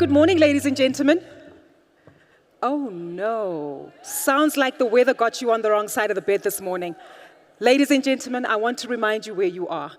good morning, ladies and gentlemen. Oh no, sounds like the weather got you on the wrong side of the bed this morning. Ladies and gentlemen, I want to remind you where you are.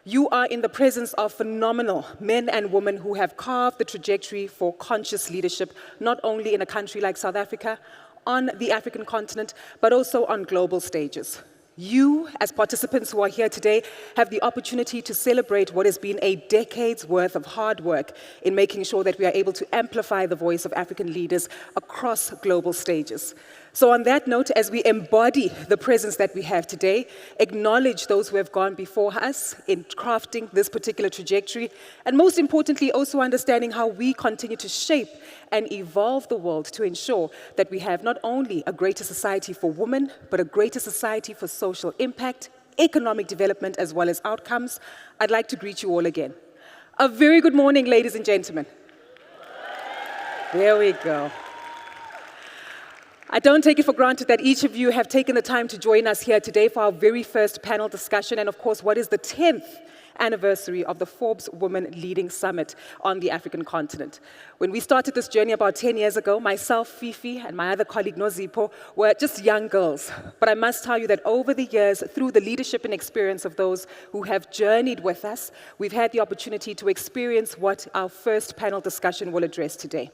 You are in the presence of phenomenal men and women who have carved the trajectory for conscious leadership, not only in a country like South Africa, on the African continent, but also on global stages. You, as participants who are here today, have the opportunity to celebrate what has been a decade's worth of hard work in making sure that we are able to amplify the voice of African leaders across global stages. So on that note, as we embody the presence that we have today, acknowledge those who have gone before us in crafting this particular trajectory, and most importantly, also understanding how we continue to shape and evolve the world to ensure that we have not only a greater society for women, but a greater society for social impact, economic development, as well as outcomes. I'd like to greet you all again. A very good morning, ladies and gentlemen. There we go. I don't take it for granted that each of you have taken the time to join us here today for our very first panel discussion, and of course, what is the 10th anniversary of the Forbes Women Leading Summit on the African continent. When we started this journey about 10 years ago, myself, Fifi, and my other colleague, Nozipho, were just young girls. But I must tell you that over the years, through the leadership and experience of those who have journeyed with us, we've had the opportunity to experience what our first panel discussion will address today.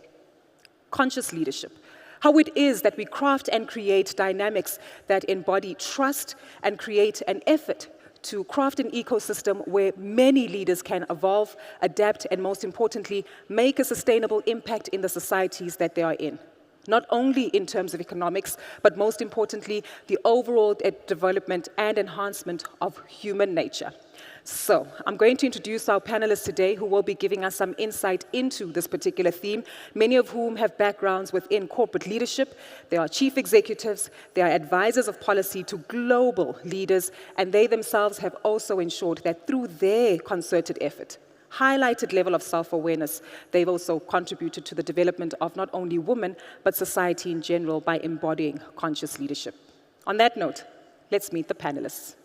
Conscious leadership. How it is that we craft and create dynamics that embody trust and create an effort to craft an ecosystem where many leaders can evolve, adapt, and most importantly, make a sustainable impact in the societies that they are in. Not only in terms of economics, but most importantly, the overall development and enhancement of human nature. So, I'm going to introduce our panelists today who will be giving us some insight into this particular theme, many of whom have backgrounds within corporate leadership. They are chief executives, they are advisors of policy to global leaders, and they themselves have also ensured that through their concerted effort, highlighted level of self-awareness, they've also contributed to the development of not only women, but society in general by embodying conscious leadership. On that note, let's meet the panelists.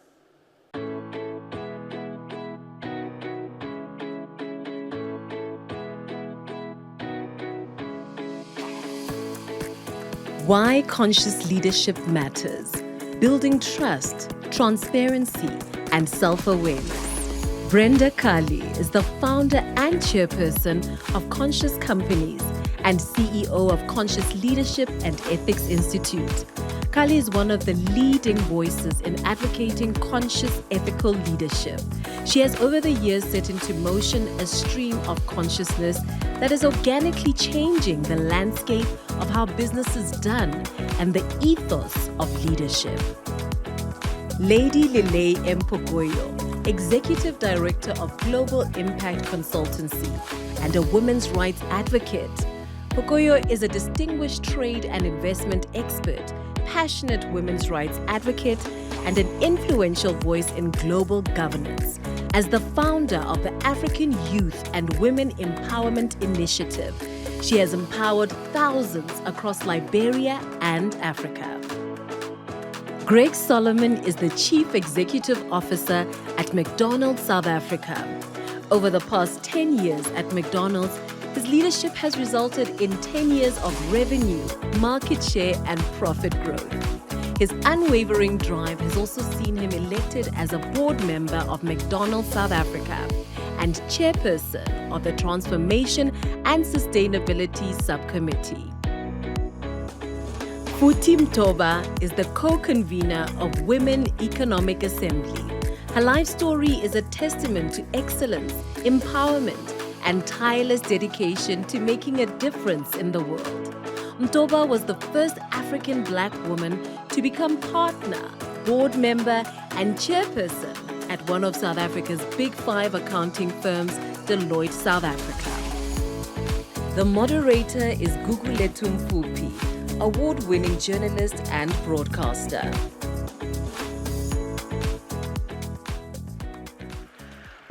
Why conscious leadership matters. Building trust, transparency, and self-awareness. Brenda Kali is the founder and chairperson of Conscious Companies and CEO of Conscious Leadership and Ethics Institute. Kali is one of the leading voices in advocating conscious ethical leadership. She has over the years set into motion a stream of consciousness that is organically changing the landscape of how business is done and the ethos of leadership. Lady Lele Mpogoyo, Executive Director of Global Impact Consultancy and a women's rights advocate. Pogoyo is a distinguished trade and investment expert, passionate women's rights advocate, and an influential voice in global governance. As the founder of the African Youth and Women Empowerment Initiative, she has empowered thousands across Liberia and Africa. Greg Solomon is the Chief Executive Officer at McDonald's South Africa. Over the past 10 years at McDonald's, his leadership has resulted in 10 years of revenue, market share, and profit growth. His unwavering drive has also seen him elected as a board member of McDonald's South Africa and chairperson of the Transformation and Sustainability Subcommittee. Futhi Mtoba is the co-convener of Women Economic Assembly. Her life story is a testament to excellence, empowerment, and tireless dedication to making a difference in the world. Mtoba was the first African black woman to become partner, board member, and chairperson at one of South Africa's big 5 accounting firms, Deloitte South Africa. The moderator is Gugulethu Mfuphi, award-winning journalist and broadcaster.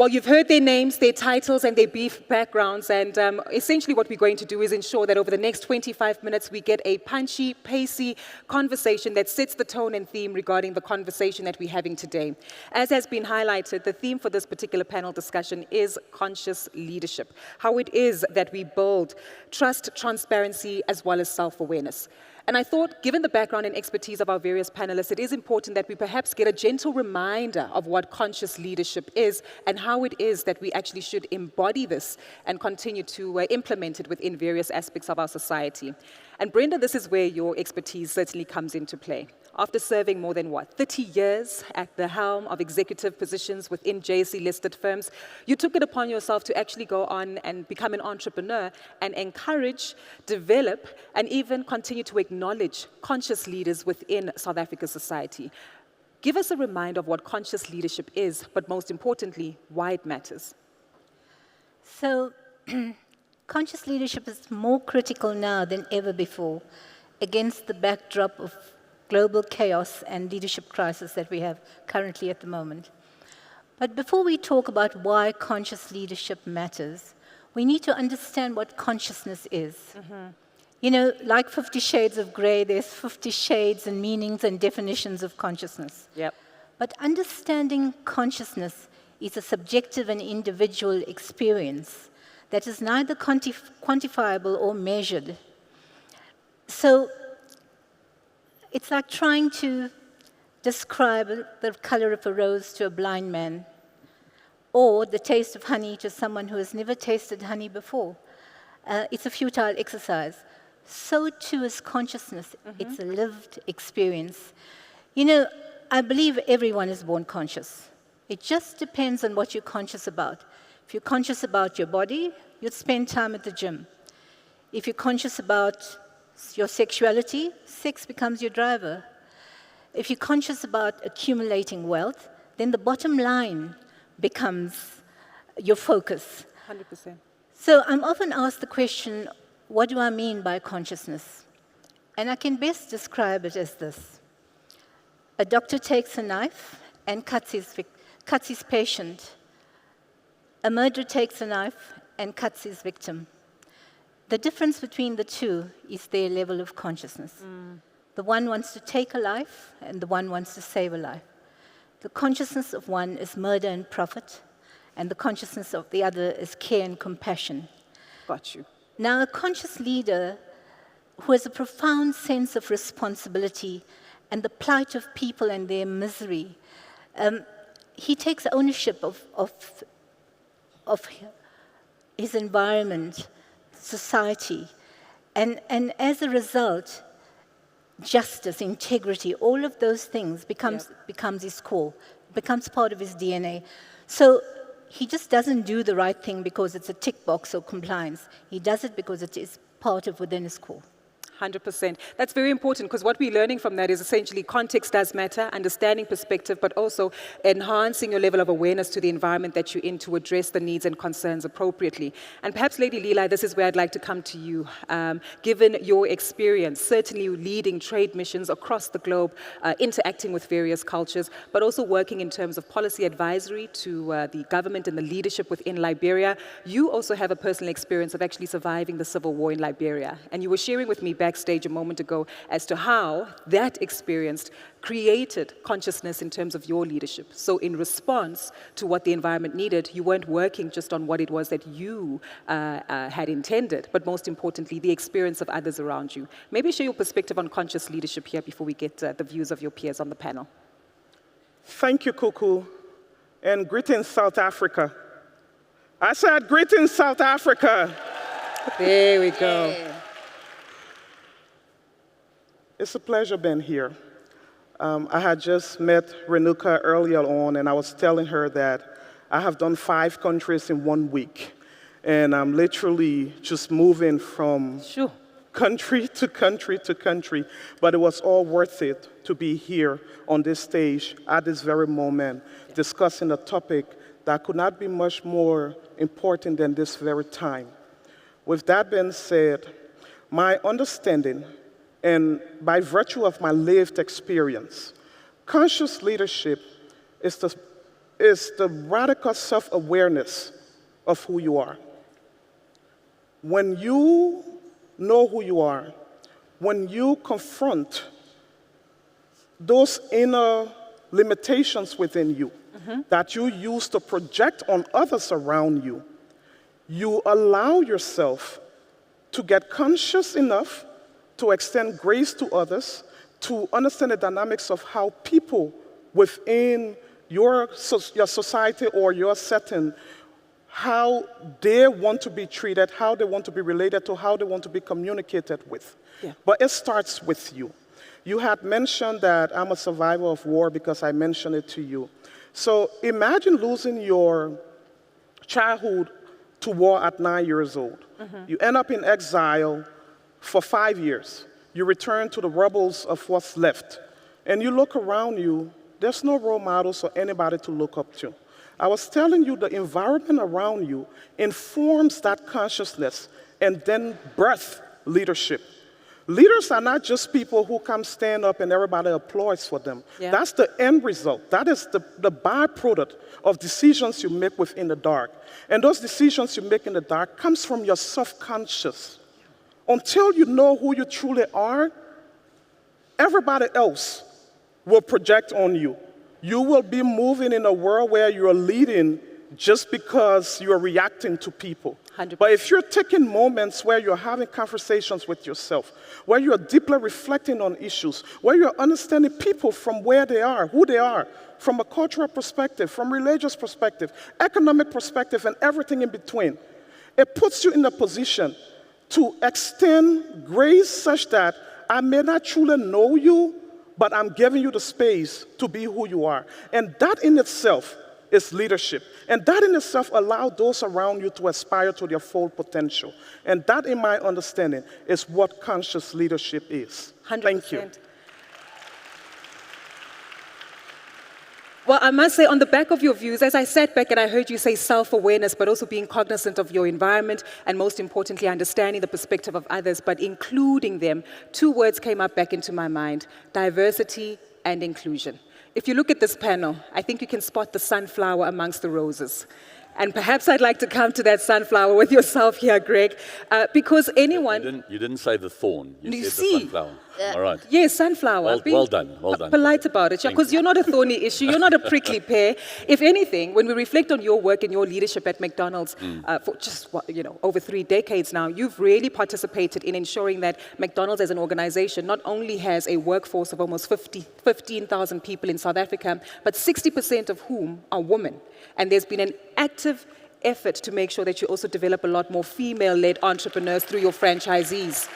Well, you've heard their names, their titles, and their brief backgrounds, and essentially what we're going to do is ensure that over the next 25 minutes we get a punchy, pacey conversation that sets the tone and theme regarding the conversation that we're having today. As has been highlighted, the theme for this particular panel discussion is conscious leadership, how it is that we build trust, transparency, as well as self-awareness. And I thought, given the background and expertise of our various panelists, it is important that we perhaps get a gentle reminder of what conscious leadership is and how it is that we actually should embody this and continue to implement it within various aspects of our society. And Brenda, this is where your expertise certainly comes into play. After serving more than, 30 years at the helm of executive positions within JSE-listed firms, you took it upon yourself to actually go on and become an entrepreneur and encourage, develop, and even continue to acknowledge conscious leaders within South Africa's society. Give us a reminder of what conscious leadership is, but most importantly, why it matters. So, conscious leadership is more critical now than ever before against the backdrop of global chaos and leadership crisis that we have currently at the moment. But before we talk about why conscious leadership matters, we need to understand what consciousness is. Mm-hmm. You know, like 50 Shades of Grey, there's 50 shades and meanings and definitions of consciousness. Yep. But understanding consciousness is a subjective and individual experience that is neither quantifiable or measured. So, it's like trying to describe the color of a rose to a blind man, or the taste of honey to someone who has never tasted honey before. It's a futile exercise. So too is consciousness. Mm-hmm. It's a lived experience. You know, I believe everyone is born conscious. It just depends on what you're conscious about. If you're conscious about your body, you'll spend time at the gym. If you're conscious about your sexuality, sex becomes your driver. If you're conscious about accumulating wealth, then the bottom line becomes your focus. 100%. So I'm often asked the question, what do I mean by consciousness? And I can best describe it as this. A doctor takes a knife and cuts his patient. A murderer takes a knife and cuts his victim. The difference between the two is their level of consciousness. The one wants to take a life, and the one wants to save a life. The consciousness of one is murder and profit, and the consciousness of the other is care and compassion. Got you. Now, a conscious leader who has a profound sense of responsibility and the plight of people and their misery, he takes ownership of his environment, society, and as a result, justice, integrity, all of those things becomes his core, becomes part of his DNA. So he just doesn't do the right thing because it's a tick box or compliance. He does it because it is part of within his core. 100%. That's very important because what we're learning from that is essentially context does matter, understanding perspective, but also enhancing your level of awareness to the environment that you're in to address the needs and concerns appropriately. And perhaps, Lady Leela, this is where I'd like to come to you. Given your experience, certainly leading trade missions across the globe, interacting with various cultures, but also working in terms of policy advisory to the government and the leadership within Liberia, you also have a personal experience of actually surviving the civil war in Liberia. And you were sharing with me backstage a moment ago as to how that experience created consciousness in terms of your leadership. So in response to what the environment needed, you weren't working just on what it was that you had intended, but most importantly, the experience of others around you. Maybe share your perspective on conscious leadership here before we get the views of your peers on the panel. Thank you, Kuku, and greetings, South Africa. I said greetings, South Africa. There we go. Yeah. It's a pleasure being here. I had just met Renuka earlier on, and I was telling her that I have done 5 countries in 1 week. And I'm literally just moving from country to country to country. But it was all worth it to be here on this stage at this very moment, discussing a topic that could not be much more important than this very time. With that being said, my understanding, and by virtue of my lived experience, conscious leadership is is the radical self-awareness of who you are. When you know who you are, when you confront those inner limitations within you that you use to project on others around you, you allow yourself to get conscious enough to extend grace to others, to understand the dynamics of how people within your society or your setting, how they want to be treated, how they want to be related to, how they want to be communicated with. Yeah. But it starts with you. You had mentioned that I'm a survivor of war because I mentioned it to you. So imagine losing your childhood to war at 9 years old. You end up in exile for 5 years. You return to the rubbles of what's left. And you look around you, there's no role models or anybody to look up to. I was telling you the environment around you informs that consciousness and then birth leadership. Leaders are not just people who come stand up and everybody applauds for them. Yeah. That's the end result. That is the byproduct of decisions you make within the dark. And those decisions you make in the dark comes from your self-conscious. Until you know who you truly are, everybody else will project on you. You will be moving in a world where you are leading just because you are reacting to people. 100%. But if you're taking moments where you're having conversations with yourself, where you're deeply reflecting on issues, where you're understanding people from where they are, who they are, from a cultural perspective, from religious perspective, economic perspective, and everything in between, it puts you in a position to extend grace such that I may not truly know you, but I'm giving you the space to be who you are. And that in itself is leadership. And that in itself allows those around you to aspire to their full potential. And that, in my understanding, is what conscious leadership is. 100%. Thank you. Well, I must say, on the back of your views, as I sat back and I heard you say self-awareness, but also being cognizant of your environment, and most importantly, understanding the perspective of others, but including them, two words came up back into my mind: diversity and inclusion. If you look at this panel, I think you can spot the sunflower amongst the roses. And perhaps I'd like to come to that sunflower with yourself here, Greg, because anyone... You didn't say the thorn. You said see? the sunflower. All right. Yes, sunflower. Well done. Well done. Polite about it, because you're not a thorny issue, you're not a prickly pear. If anything, when we reflect on your work and your leadership at McDonald's for just over 3 decades now, you've really participated in ensuring that McDonald's as an organization not only has a workforce of almost 15,000 people in South Africa, but 60% of whom are women. And there's been an active effort to make sure that you also develop a lot more female-led entrepreneurs through your franchisees.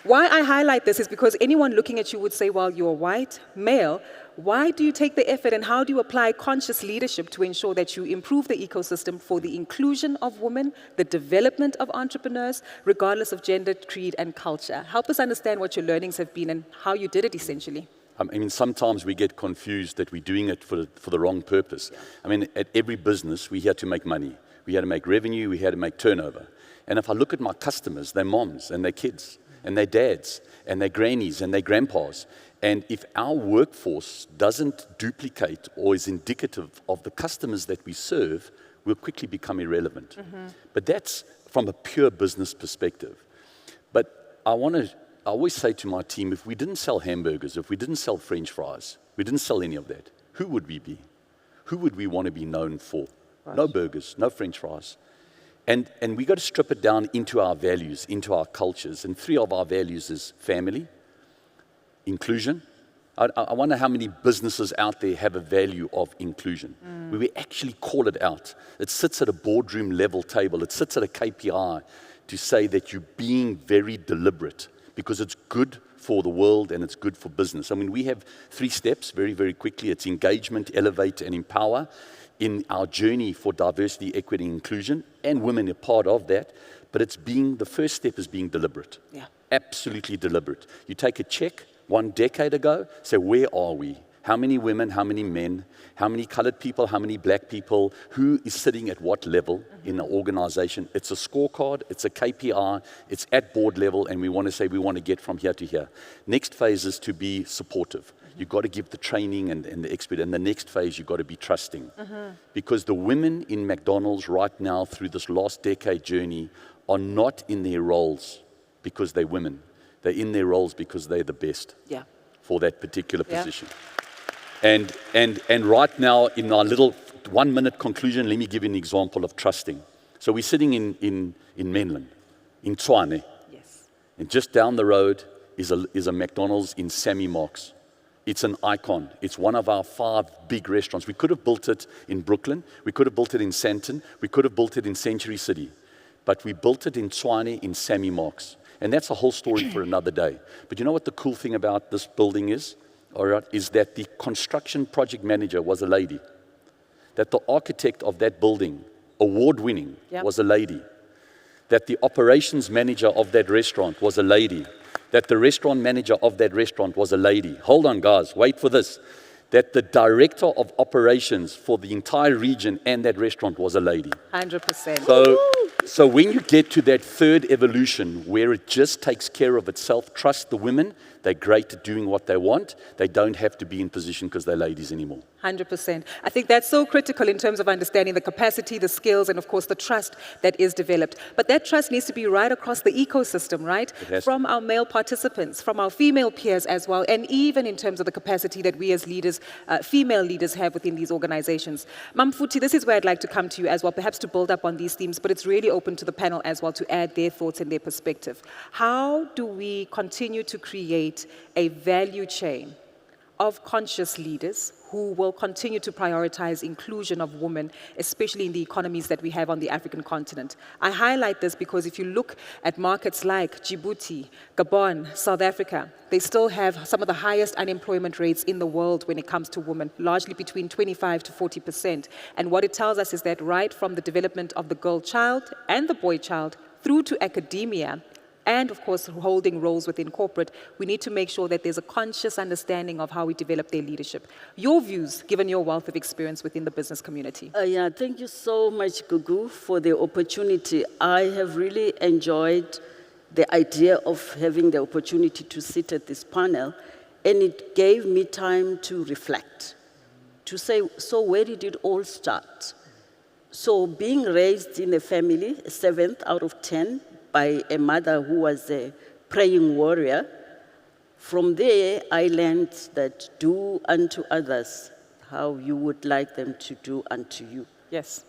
Why I highlight this is because anyone looking at you would say, well, you're white, male. Why do you take the effort and how do you apply conscious leadership to ensure that you improve the ecosystem for the inclusion of women, the development of entrepreneurs, regardless of gender, creed, and culture? Help us understand what your learnings have been and how you did it, essentially. I mean, sometimes we get confused that we're doing it for the wrong purpose. I mean, at every business, we're here to make money. We had to make revenue, we had to make turnover. And if I look at my customers, they're moms and their kids and their dads and their grannies and their grandpas. And if our workforce doesn't duplicate or is indicative of the customers that we serve, we'll quickly become irrelevant. But that's from a pure business perspective. But I always say to my team, if we didn't sell hamburgers, if we didn't sell French fries, we didn't sell any of that, who would we be? Who would we want to be known for? Right. No burgers, no French fries. And we got to strip it down into our values, into our cultures. And 3 of our values is family, inclusion. I wonder how many businesses out there have a value of inclusion, where we actually call it out. It sits at a boardroom level table. It sits at a KPI to say that you're being very deliberate, because it's good for the world and it's good for business. I mean, we have 3 steps very, very quickly. It's engagement, elevate, and empower in our journey for diversity, equity, and inclusion, and women are part of that. But the first step is being deliberate. Yeah. Absolutely deliberate. You take a check 1 decade ago, say, where are we? How many women, how many men, how many colored people, how many black people, who is sitting at what level in an organization. It's a scorecard, it's a KPI, it's at board level, and we want to say we want to get from here to here. Next phase is to be supportive. You've got to give the training and the expert. And the next phase, you've got to be trusting. Because the women in McDonald's right now through this last decade journey are not in their roles because they're women. They're in their roles because they're the best for that particular position. And right now, in our little 1 minute conclusion, let me give you an example of trusting. So we're sitting in Menlyn, in Tshwane. Yes. And just down the road is a McDonald's in Sammy Marks. It's an icon. It's one of our 5 big restaurants. We could have built it in Brooklyn. We could have built it in Sandton. We could have built it in Century City. But we built it in Tshwane in Sammy Marks. And that's a whole story for another day. But you know what the cool thing about this building is? All right, is that the construction project manager was a lady. That the architect of that building, award-winning, was a lady. That the operations manager of that restaurant was a lady. That the restaurant manager of that restaurant was a lady. Hold on, guys, wait for this. That the director of operations for the entire region and that restaurant was a lady. 100%. So when you get to that third evolution where it just takes care of itself, trust the women, they're great at doing what they want. They don't have to be in position because they're ladies anymore. 100%. I think that's so critical in terms of understanding the capacity, the skills, and of course the trust that is developed. But that trust needs to be right across the ecosystem, right? From our male participants, from our female peers as well, and even in terms of the capacity that we as leaders, female leaders have within these organizations. Mamfuti, this is where I'd like to come to you as well, perhaps to build up on these themes, but it's really open to the panel as well to add their thoughts and their perspective. How do we continue to create a value chain of conscious leaders who will continue to prioritize inclusion of women, especially in the economies that we have on the African continent? I highlight this because if you look at markets like Djibouti, Gabon, South Africa, they still have some of the highest unemployment rates in the world when it comes to women, largely between 25 to 40%. And what it tells us is that right from the development of the girl child and the boy child through to academia, and of course holding roles within corporate, we need to make sure that there's a conscious understanding of how we develop their leadership. Your views, given your wealth of experience within the business community. Thank you so much, Gugu, for the opportunity. I have really enjoyed the idea of having the opportunity to sit at this panel, and it gave me time to reflect, to say, so where did it all start? So being raised in a family, 7th out of 10, by a mother who was a praying warrior. From there, I learned that do unto others how you would like them to do unto you. Yes.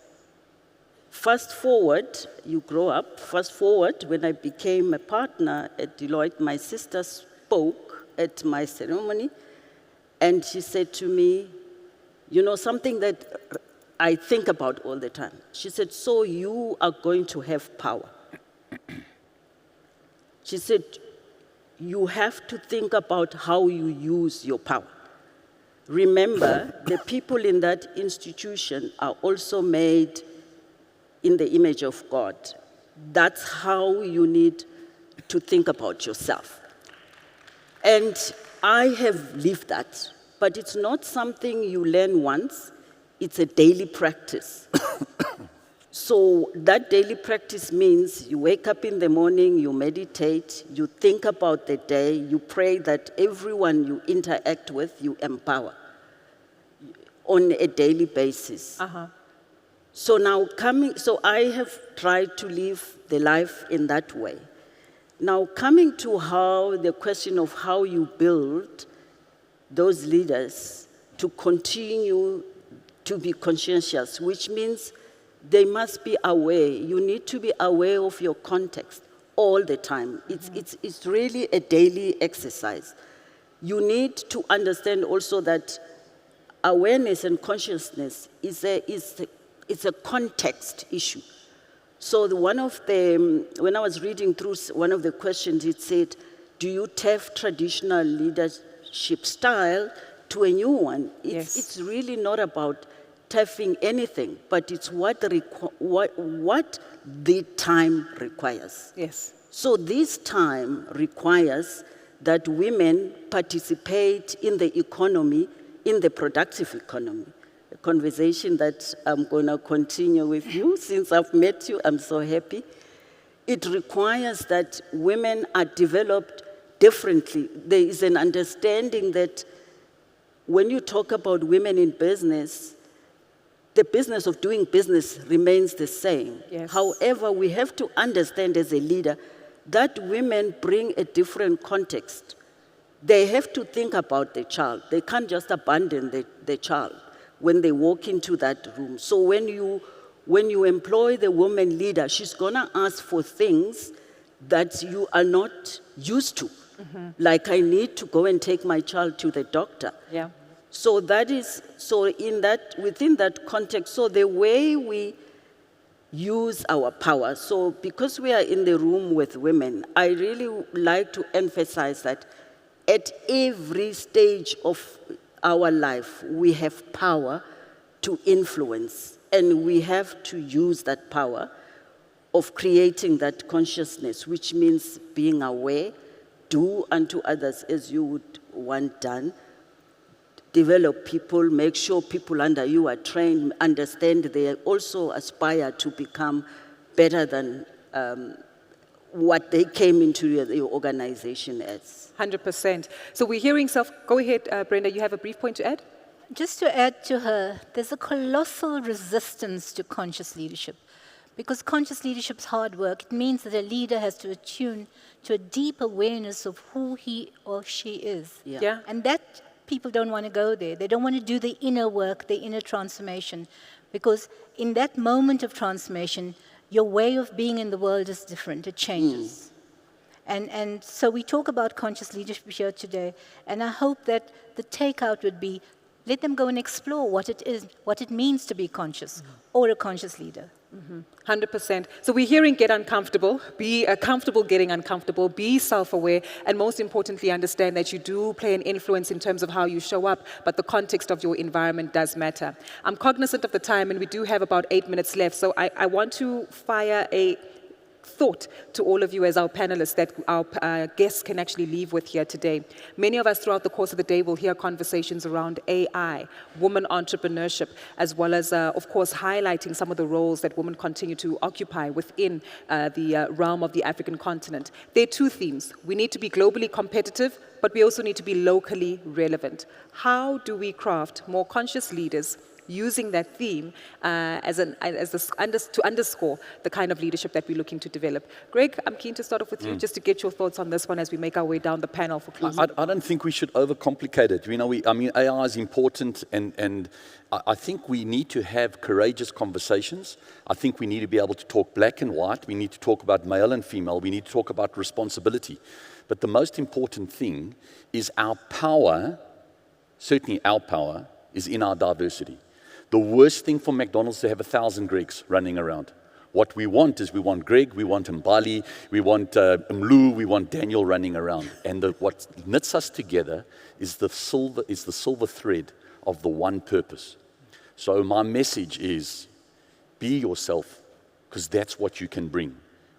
Fast forward, you grow up. Fast forward, when I became a partner at Deloitte, my sister spoke at my ceremony, and she said to me, you know, something that I think about all the time. She said, so you are going to have power. She said, you have to think about how you use your power. Remember, the people in that institution are also made in the image of God. That's how you need to think about yourself. And I have lived that, but it's not something you learn once, it's a daily practice. So that daily practice means you wake up in the morning, you meditate, you think about the day, you pray that everyone you interact with, you empower on a daily basis. So I have tried to live the life in that way. Now coming to how the question of how you build those leaders to continue to be conscientious, which means they must be aware. You need to be aware of your context all the time. It's really a daily exercise. You need to understand also that awareness and consciousness is a context issue. So when I was reading through one of the questions, it said, do you take traditional leadership style to a new one? It's really not about tapping anything, but it's what the time requires. Yes. So this time requires that women participate in the economy in the productive economy. A conversation that I'm going to continue with you. Since I've met you, I'm so happy. It requires that women are developed differently. There is an understanding that when you talk about women in business, the business of doing business remains the same. Yes. However, we have to understand as a leader that women bring a different context. They have to think about the child. They can't just abandon the child when they walk into that room. So when you employ the woman leader, she's gonna ask for things that you are not used to. Like, I need to go and take my child to the doctor. Yeah. So within that context, so the way we use our power, so because we are in the room with women, I really like to emphasize that at every stage of our life, we have power to influence, and we have to use that power of creating that consciousness, which means being aware, do unto others as you would want done, develop people, make sure people under you are trained, understand they also aspire to become better than what they came into the organization as. 100%. So we're hearing go ahead, Brenda, you have a brief point to add? Just to add to her, there's a colossal resistance to conscious leadership. Because conscious leadership is hard work. It means that a leader has to attune to a deep awareness of who he or she is. Yeah. And that people don't want to go there. They don't want to do the inner work, the inner transformation. Because in that moment of transformation, your way of being in the world is different. It changes. And so we talk about conscious leadership here today. And I hope that the takeout would be, let them go and explore what it is, what it means to be conscious or a conscious leader. 100%. So we're hearing get uncomfortable, be comfortable getting uncomfortable, be self-aware, and most importantly, understand that you do play an influence in terms of how you show up, but the context of your environment does matter. I'm cognizant of the time, and we do have about 8 minutes left, so I want to fire a thought to all of you as our panelists that our guests can actually leave with here today. Many of us throughout the course of the day will hear conversations around AI, women entrepreneurship, as well as, of course, highlighting some of the roles that women continue to occupy within the realm of the African continent. There are two themes. We need to be globally competitive, but we also need to be locally relevant. How do we craft more conscious leaders using that theme to underscore the kind of leadership that we're looking to develop? Greg, I'm keen to start off with you just to get your thoughts on this one as we make our way down the panel for closing. I don't think we should overcomplicate it. You know, AI is important, and I think we need to have courageous conversations. I think we need to be able to talk black and white. We need to talk about male and female. We need to talk about responsibility. But the most important thing is our power, certainly our power, is in our diversity. The worst thing for McDonald's is to have 1,000 Gregs running around. What we want is we want Greg, we want Mbali, we want Mlu, we want Daniel running around. And what knits us together is the silver thread of the one purpose. So my message is, be yourself, because that's what you can bring.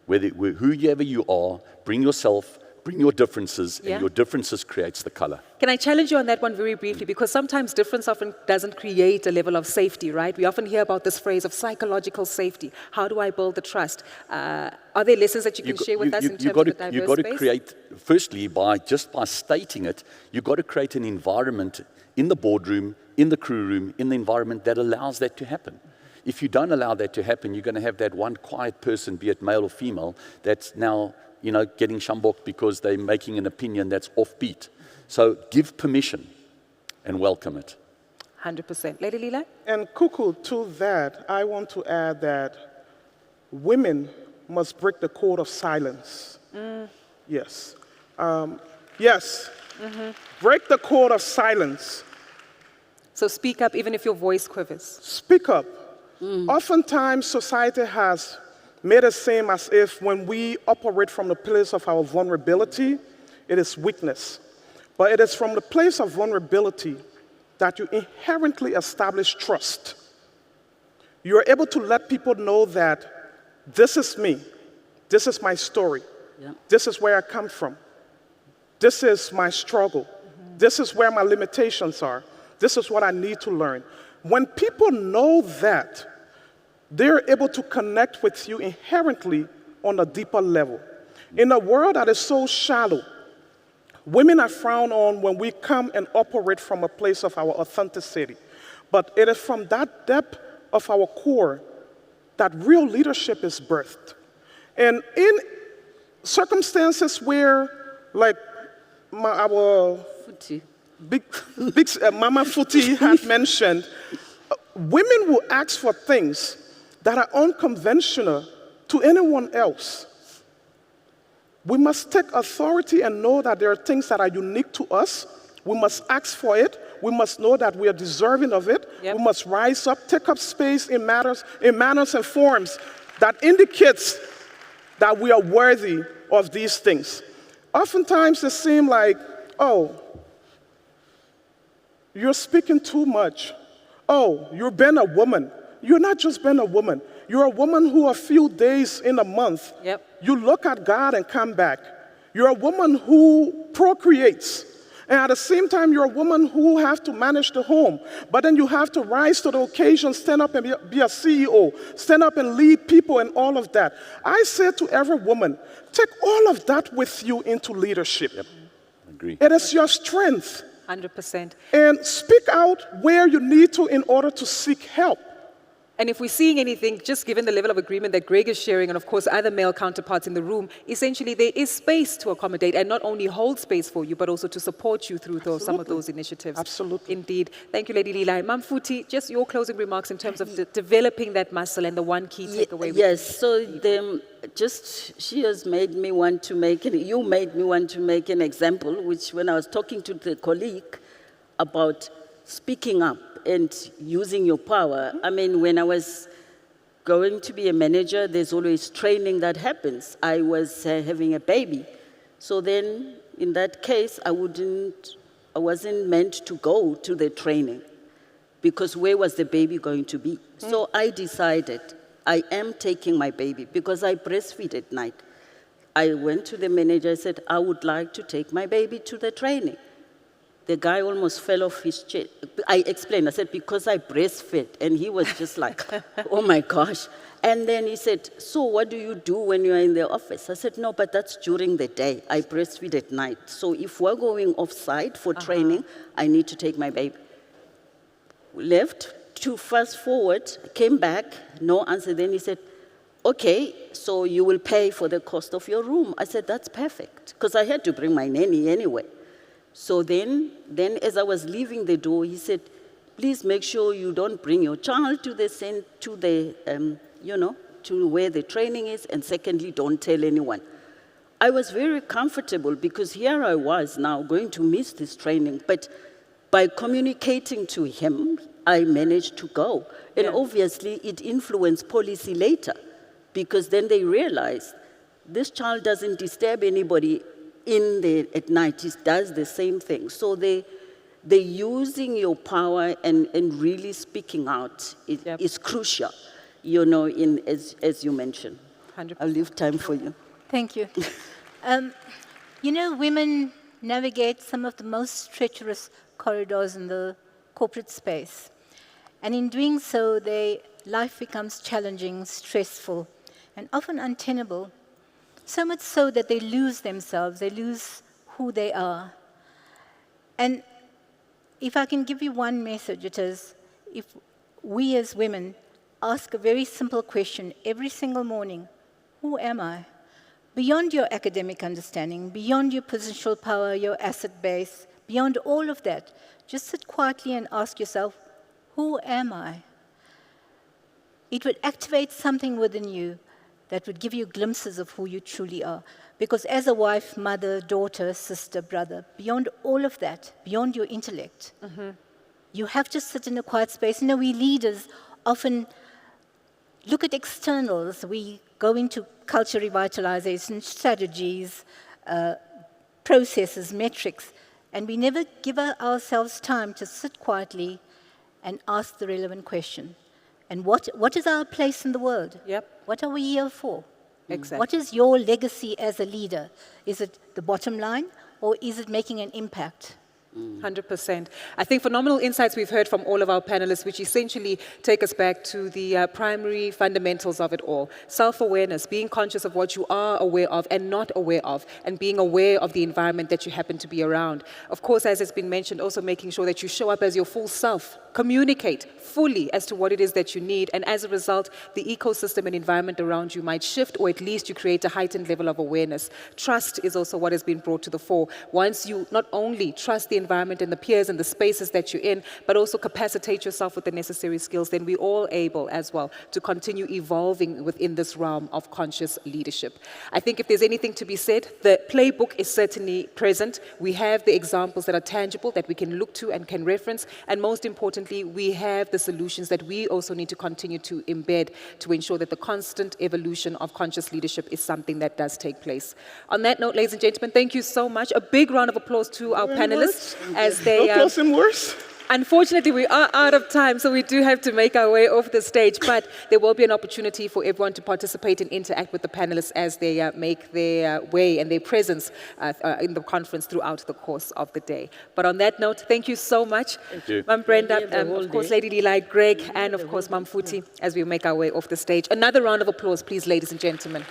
Whoever you are, bring yourself, bring your differences, and your differences creates the color. Can I challenge you on that one very briefly? Because sometimes difference often doesn't create a level of safety, right? We often hear about this phrase of psychological safety. How do I build the trust? Are there lessons that you can share with us in terms of the diverse You've got to space? create, firstly, by stating it, you've got to create an environment in the boardroom, in the crew room, in the environment that allows that to happen. If you don't allow that to happen, you're going to have that one quiet person, be it male or female, that's now getting shambok because they're making an opinion that's offbeat. So give permission and welcome it. 100%. Lady Leela? And Kuku, to that, I want to add that women must break the code of silence. Yes. Yes. Break the code of silence. So speak up even if your voice quivers. Speak up. Oftentimes, society has made it seem as if when we operate from the place of our vulnerability, it is weakness. But it is from the place of vulnerability that you inherently establish trust. You are able to let people know that this is me, this is my story, this is where I come from, this is my struggle, this is where my limitations are, This is what I need to learn. When people know that, they're able to connect with you inherently on a deeper level. In a world that is so shallow, women are frowned on when we come and operate from a place of our authenticity. But it is from that depth of our core that real leadership is birthed. And in circumstances where, like our big Mama Futi had mentioned, women will ask for things that are unconventional to anyone else. We must take authority and know that there are things that are unique to us. We must ask for it. We must know that we are deserving of it. Yep. We must rise up, take up space in manners and forms that indicates that we are worthy of these things. Oftentimes it seems like, oh, you're speaking too much. Oh, you're being a woman. You're not just being a woman. You're a woman who a few days in a month, you look at God and come back. You're a woman who procreates. And at the same time, you're a woman who have to manage the home. But then you have to rise to the occasion, stand up and be a CEO, stand up and lead people and all of that. I say to every woman, take all of that with you into leadership. Yep. Agree. It is your strength. 100%. And speak out where you need to in order to seek help. And if we're seeing anything, just given the level of agreement that Greg is sharing, and of course other male counterparts in the room, essentially there is space to accommodate and not only hold space for you, but also to support you through some of those initiatives. Absolutely. Indeed. Thank you, Lady Lila. Mam Futi, just your closing remarks in terms of developing that muscle and the one key takeaway. Yes, so she has made me want to you made me want to make an example, which when I was talking to the colleague about speaking up, and using your power. I mean, when I was going to be a manager, there's always training that happens. I was having a baby. So then, in that case, I wasn't meant to go to the training because where was the baby going to be? So I decided I am taking my baby because I breastfeed at night. I went to the manager, I said, I would like to take my baby to the training. The guy almost fell off his chair. I explained, I said, because I breastfed. And he was just like, oh my gosh. And then he said, so what do you do when you're in the office? I said, no, but that's during the day. I breastfeed at night. So if we're going off-site for training, I need to take my baby. Left, to fast forward, came back, no answer. Then he said, okay, so you will pay for the cost of your room. I said, that's perfect, because I had to bring my nanny anyway. So then as I was leaving the door, he said, please make sure you don't bring your child to where the training is, and secondly, don't tell anyone. I was very comfortable because here I was now going to miss this training, but by communicating to him, I managed to go. And obviously, it influenced policy later, because then they realized this child doesn't disturb anybody at night. He does the same thing. So they're using your power and really speaking out is crucial, as you mentioned. 100%. I'll leave time for you. Thank you. Women navigate some of the most treacherous corridors in the corporate space. And in doing so, life becomes challenging, stressful, and often untenable. So much so that they lose themselves, they lose who they are. And if I can give you one message, it is, if we as women ask a very simple question every single morning, who am I? Beyond your academic understanding, beyond your positional power, your asset base, beyond all of that, just sit quietly and ask yourself, who am I? It would activate something within you that would give you glimpses of who you truly are. Because as a wife, mother, daughter, sister, brother, beyond all of that, beyond your intellect, you have to sit in a quiet space. We leaders often look at externals. We go into culture revitalization, strategies, processes, metrics, and we never give ourselves time to sit quietly and ask the relevant question. And what is our place in the world? What are we here for? Exactly. What is your legacy as a leader? Is it the bottom line, or is it making an impact? 100%. I think phenomenal insights we've heard from all of our panelists, which essentially take us back to the primary fundamentals of it all. Self-awareness, being conscious of what you are aware of and not aware of, and being aware of the environment that you happen to be around. Of course, as has been mentioned, also making sure that you show up as your full self, communicate fully as to what it is that you need, and as a result, the ecosystem and environment around you might shift, or at least you create a heightened level of awareness. Trust is also what has been brought to the fore. Once you not only trust the environment and the peers and the spaces that you're in, but also capacitate yourself with the necessary skills, then we're all able as well to continue evolving within this realm of conscious leadership. I think if there's anything to be said, the playbook is certainly present. We have the examples that are tangible that we can look to and can reference, and most importantly, we have the solutions that we also need to continue to embed to ensure that the constant evolution of conscious leadership is something that does take place. On that note, ladies and gentlemen, thank you so much. A big round of applause to our panelists as they... No close and worse. Unfortunately, we are out of time, so we do have to make our way off the stage, but there will be an opportunity for everyone to participate and interact with the panelists as they make their way and their presence in the conference throughout the course of the day. But on that note, thank you so much. Thank you. Ma'am Brenda, of course, Lady Leela, Greg, and of course, Ma'am Futhi, as we make our way off the stage. Another round of applause, please, ladies and gentlemen.